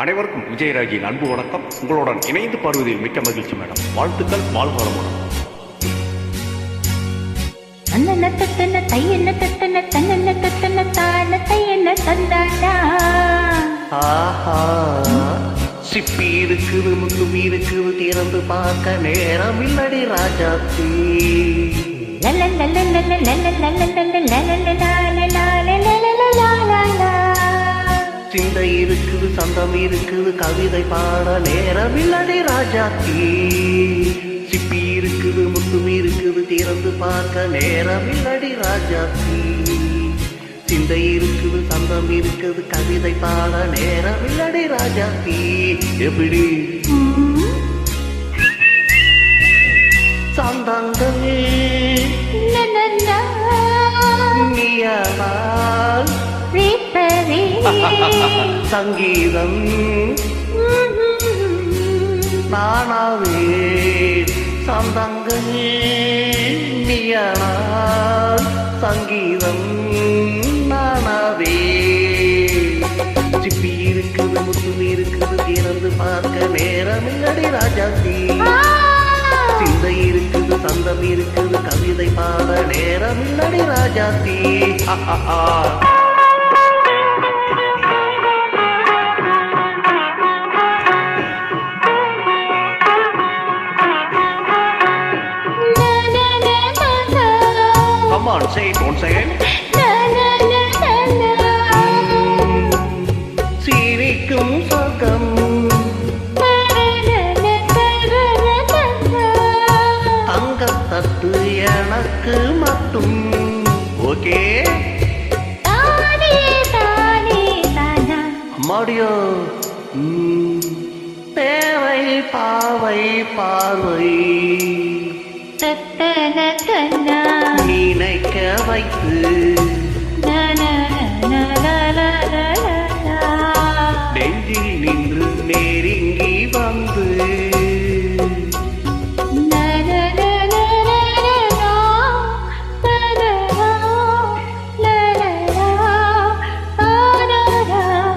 அனைவருக்கும் விஜயராஜின் அன்பு வணக்கம். உங்களுடன் இணைந்து பாடுவதில் மிக்க மகிழ்ச்சி மேடம். வாழ்த்துக்கள், வாழ்வாளமுடன். அண்ணன தத்தன தையன தத்தன தன்னன தத்தன தான தையன தந்தானா. ஆஹா, சிப்பி இருக்குது, முத்துமி இருக்குது, திறந்து பார்க்க நேரம் இல்லடி ராஜாத்தி. சிந்தை இருக்குது, சந்தம் இருக்குது, கவிதை பாட நேரம் இல்லடி ராஜாத்தி. சிப்பி இருக்குது, முத்துமி இருக்குது, திறந்து பார்க்க நேரம் இல்லடி ராஜாத்தி. சிந்தை இருக்குது, சந்தம் இருக்குது, கவிதை பாட நேரம் இல்லடி ராஜாத்தி. எப்படி சந்தங்கள் நீயானால் சங்கீதம் நானாவே. சந்தங்கள் நீயானால் சங்கீதம் நானாவே. சிப்பி இருக்குது, முத்துமி இருக்குது, திறந்து பார்க்க நேரம் இல்லடி ராஜாத்தி. சிந்தை இருக்குது, சந்தம் இருக்குது, கவிதை பாட நேரம் இல்லடி Rajathi. Come on, say it once again. சீனிக்கும் சொர்க்கம் தங்கத்தட்டு எனக்கு மட்டும். ஓகே அம்மாடியோ. தேவை பாவை பார்வை நினைக்க வைத்து நெஞ்சில் நின்று நெருங்கி வந்து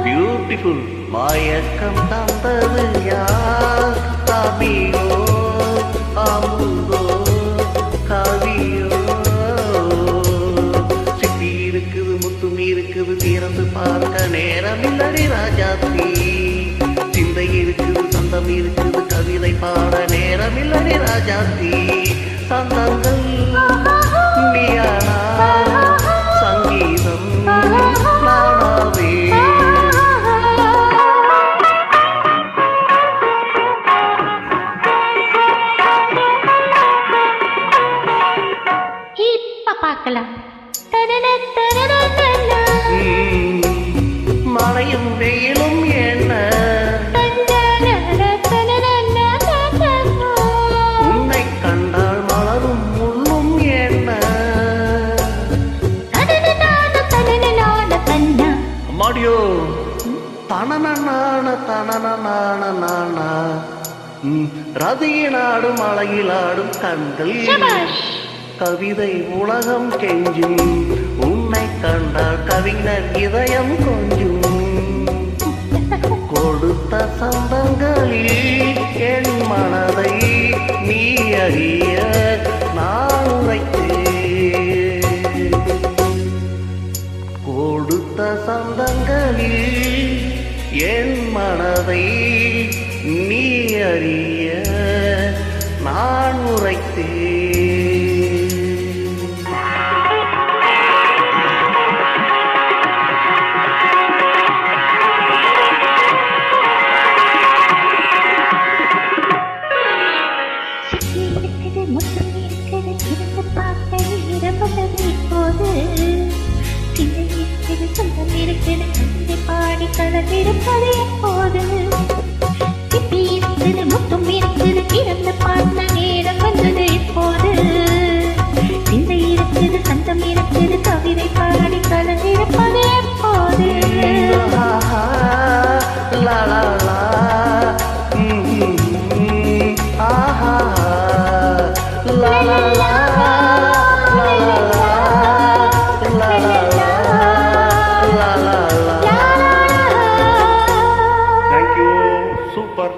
பியூட்டிஃபுல் மயக்கம் தந்தது யார்? கவியோ அமுதோ கவியோ. சிப்பி இருக்குது, முத்துமி இருக்குது, திறந்து பார்க்க நேரம் இல்லடி ராஜாத்தி. சிந்தை இருக்குது, சந்தம் இருக்குது, கவிதை பாட நேரம் இல்லடி ராஜாத்தி. சந்தங்கள் நீயானா சங்கீதம் நானாவே. பார்க்கலாம். மழையும் வெயிலும் என்ன உன்னை கண்டால் மலரும் முள்ளும் என்ன. அம்மாடியோ தனனான தனனான ரதியினாடும் அழகிலாடும் கண்கள் கவிதை உலகம் கெஞ்சும். உன்னை கண்டால் கவிஞர் இதயம் கொஞ்சும். கொடுத்த சந்தங்களில் என் மனதை நீ அறிய நான் உரைத்தேன். கொடுத்த சந்தங்களில் என் மனதை நீ அறிய நான் உரைத்தேன். பாடி கலந்திருப்பது எப்போது? சிப்பி இருக்குது, முத்தும் இருக்குது, திறந்து பார்த்த நேரம் வந்தது இப்போது. சிந்தை இருக்குது, சந்தம் இருக்குது, கவிதை பாடி கலந்திருப்பது எப்போது? ஆஹா லா லா லா. Thank you. சூப்பர்